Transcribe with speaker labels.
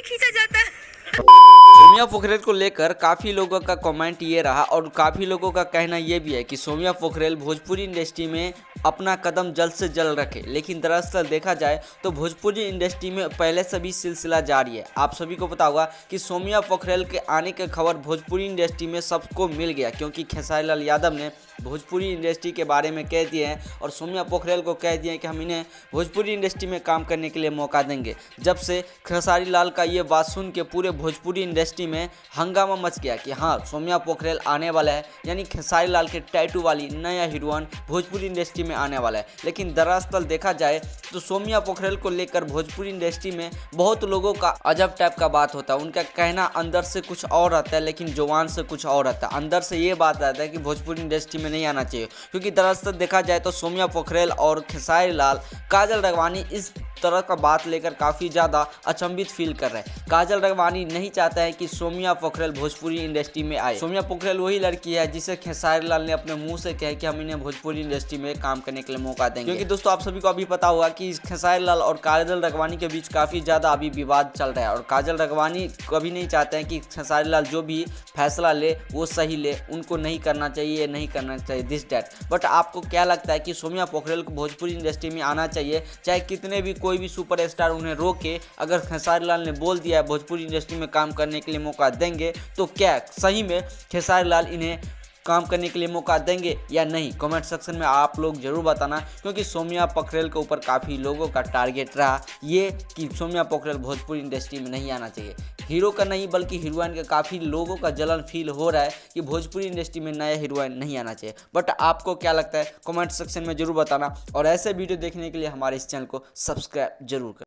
Speaker 1: खींचा जाता है।
Speaker 2: सोम्या पोखरेल को लेकर काफ़ी लोगों का कमेंट ये रहा और काफ़ी लोगों का कहना ये भी है कि सोम्या पोखरेल भोजपुरी इंडस्ट्री में अपना कदम जल्द से जल्द रखे। लेकिन दरअसल देखा जाए तो भोजपुरी इंडस्ट्री में पहले से भी सिलसिला जारी है। आप सभी को पता होगा कि सोम्या पोखरेल के आने की खबर भोजपुरी इंडस्ट्री में सबको मिल गया, क्योंकि खेसारी लाल यादव ने भोजपुरी इंडस्ट्री के बारे में कह दिए हैं और सोम्या पोखरेल को कह दिए हैं कि हम इन्हें भोजपुरी इंडस्ट्री में काम करने के लिए मौका देंगे। जब से खेसारी लाल का ये बात सुन के पूरे भोजपुरी इंडस्ट्री में हंगामा मच गया कि हाँ, सोम्या पोखरेल आने वाला है, यानी खेसारी लाल के टैटू वाली नया हीरोइन भोजपुरी इंडस्ट्री में आने वाला है। लेकिन दरअसल देखा जाए तो सोम्या पोखरेल को लेकर भोजपुरी इंडस्ट्री में बहुत लोगों का अजब टाइप का बात होता है। उनका कहना अंदर से कुछ और रहता है, लेकिन जुबान से कुछ और रहता है। अंदर से ये बात रहता है कि भोजपुरी इंडस्ट्री में नहीं आना चाहिए, क्योंकि दरअसल देखा जाए तो सोम्या पोखरेल और खेसारी लाल, काजल राघवानी इस तरह का बात लेकर काफ़ी ज़्यादा अचंभित फील कर रहे हैं। काजल राघवानी नहीं चाहता है कि सोम्या पोखरेल भोजपुरी इंडस्ट्री में आए। सोम्या पोखरेल वही लड़की है जिसे खेसारी लाल ने अपने मुंह से कहा कि हम इन्हें भोजपुरी इंडस्ट्री में काम करने के लिए मौका देंगे। क्योंकि दोस्तों आप सभी को अभी पता होगा कि खेसारी लाल और काजल राघवानी के बीच काफ़ी ज़्यादा अभी विवाद चल रहा है और काजल राघवानी कभी नहीं चाहते हैं कि खेसारी लाल जो भी फैसला ले वो सही ले, उनको नहीं करना चाहिए, नहीं करना चाहिए दिस डैट। बट आपको क्या लगता है कि सोम्या पोखरेल को भोजपुरी इंडस्ट्री में आना चाहिए? चाहे कितने भी कोई भी सुपरस्टार उन्हें रोके, अगर खेसारी लाल ने बोल दिया है भोजपुरी इंडस्ट्री में काम करने के लिए मौका देंगे, तो क्या सही में खेसारी लाल इन्हें काम करने के लिए मौका देंगे या नहीं? कमेंट सेक्शन में आप लोग जरूर बताना, क्योंकि सोम्या पोखरेल के ऊपर काफ़ी लोगों का टारगेट रहा ये कि सोम्या पोखरेल भोजपुरी इंडस्ट्री में नहीं आना चाहिए। हीरो का नहीं बल्कि हीरोइन के काफ़ी लोगों का जलन फील हो रहा है कि भोजपुरी इंडस्ट्री में नया हीरोइन नहीं आना चाहिए। बट आपको क्या लगता है कमेंट सेक्शन में जरूर बताना, और ऐसे वीडियो देखने के लिए हमारे इस चैनल को सब्सक्राइब जरूर करें।